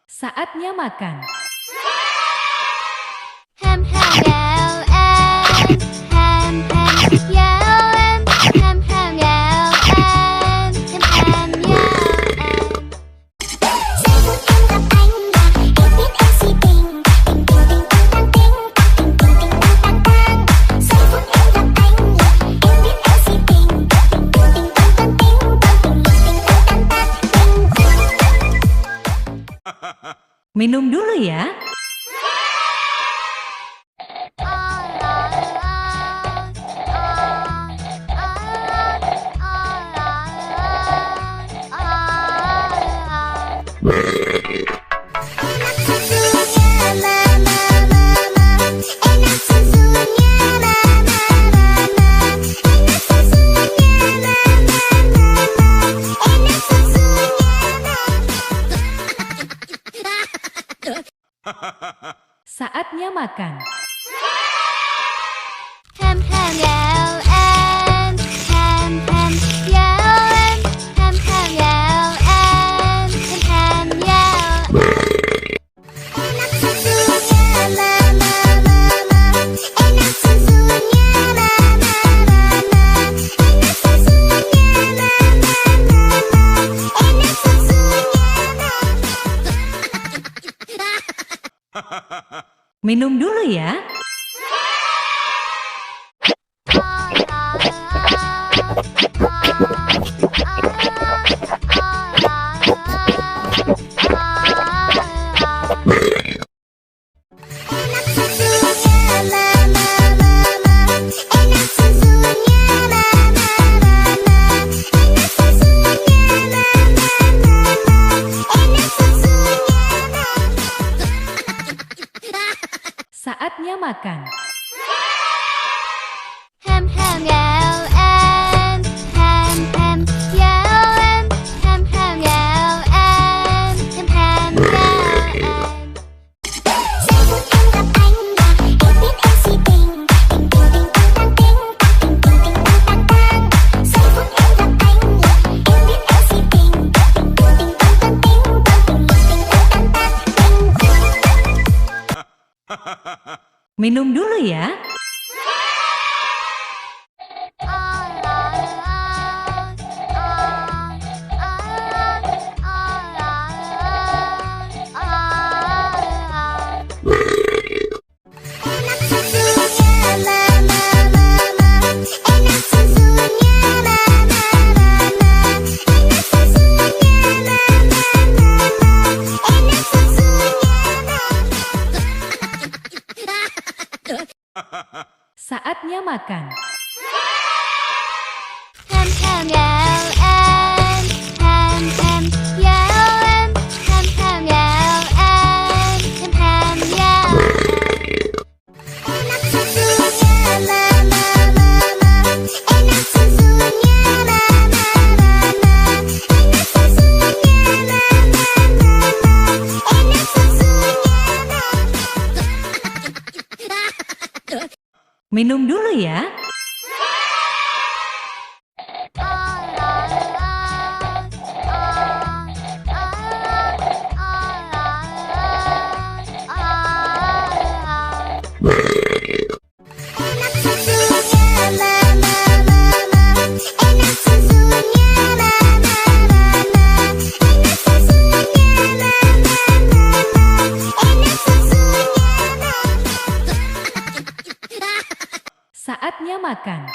Saatnya makan. Ham ham gạo ăn, ham ham gạo ăn, ham ham gạo ăn, ham ham gạo ăn. Giây phút em gặp anh là em biết em si tình, tình tình tình tăng tăng tình tình tình tăng tăng. Giây phút em gặp anh là em biết em si tình, tình tình tình tăng tăng tình tình tình tăng tăng. Minum dulu ya. Saatnya makan. Ham ham gạo ăn, ham ham gạo ăn, ham ham gạo ăn, ham ham gạo ăn. Enak susunya mama mama, enak susunya mama mama, enak susunya mama mama, enak susunya. Minum dulu ya. Saatnya makan. Ham ham gạo ăn, ham ham gạo ăn, ham ham gạo ăn, ham ham gạo ăn. Giây phút em gặp anh là em biết em si tình, tình tình tình tăng tăng tình tình tình tăng tăng. Giây phút em gặp anh là em biết em si tình, tình tình tình tăng tăng tình tình tình tăng tăng. Minum dulu ya. Saatnya makan. Ham ham gạo ăn, ham ham gạo ăn, ham ham gạo ăn, ham ham gạo ăn. Enak susunya mama mama, enak susunya mama mama, enak susunya mama mama, enak susunya. Minum dulu ya. Saatnya makan.